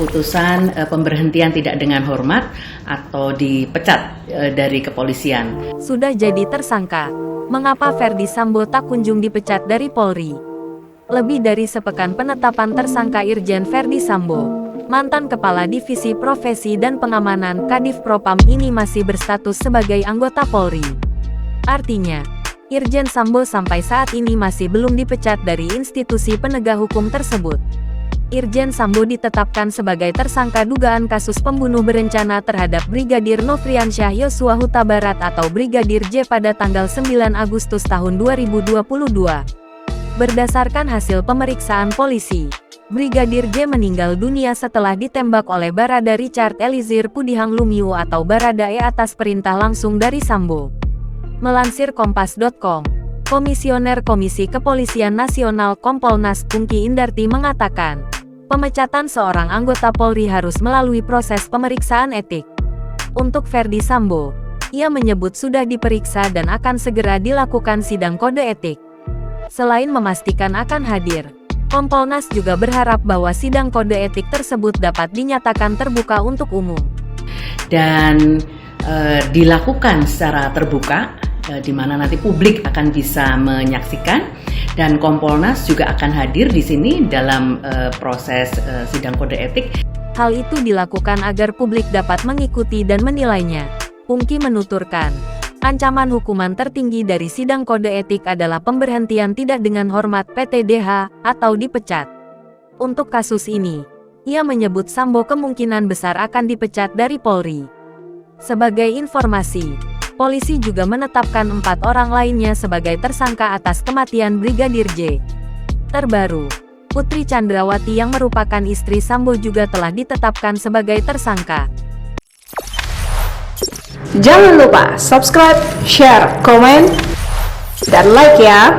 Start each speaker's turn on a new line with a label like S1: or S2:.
S1: putusan pemberhentian tidak dengan hormat atau dipecat dari kepolisian.
S2: Sudah jadi tersangka, mengapa Ferdy Sambo tak kunjung dipecat dari Polri? Lebih dari sepekan penetapan tersangka Irjen Ferdy Sambo, mantan Kepala Divisi Profesi dan Pengamanan Kadif Propam ini masih berstatus sebagai anggota Polri. Artinya, Irjen Sambo sampai saat ini masih belum dipecat dari institusi penegak hukum tersebut. Irjen Sambo ditetapkan sebagai tersangka dugaan kasus pembunuh berencana terhadap Brigadir Nofriansyah Yosua Huta Barat atau Brigadir J pada tanggal 9 Agustus tahun 2022. Berdasarkan hasil pemeriksaan polisi, Brigadir J meninggal dunia setelah ditembak oleh Barada Richard Eliezer Pudihang Lumiu atau Baradae atas perintah langsung dari Sambo. Melansir Kompas.com, Komisioner Komisi Kepolisian Nasional Kompolnas Pungki Indarti mengatakan, pemecatan seorang anggota Polri harus melalui proses pemeriksaan etik. Untuk Ferdy Sambo, ia menyebut sudah diperiksa dan akan segera dilakukan sidang kode etik. Selain memastikan akan hadir, Kompolnas juga berharap bahwa sidang kode etik tersebut dapat dinyatakan terbuka untuk umum.
S1: Dan dilakukan secara terbuka, di mana nanti publik akan bisa menyaksikan, dan Kompolnas juga akan hadir di sini dalam proses sidang kode etik.
S2: Hal itu dilakukan agar publik dapat mengikuti dan menilainya. Pungki menuturkan, ancaman hukuman tertinggi dari sidang kode etik adalah pemberhentian tidak dengan hormat PTDH atau dipecat. Untuk kasus ini, ia menyebut Sambo kemungkinan besar akan dipecat dari Polri. Sebagai informasi, polisi juga menetapkan 4 orang lainnya sebagai tersangka atas kematian Brigadir J. Terbaru, Putri Chandrawati yang merupakan istri Sambo juga telah ditetapkan sebagai tersangka.
S3: Jangan lupa subscribe, share, komen, dan like ya!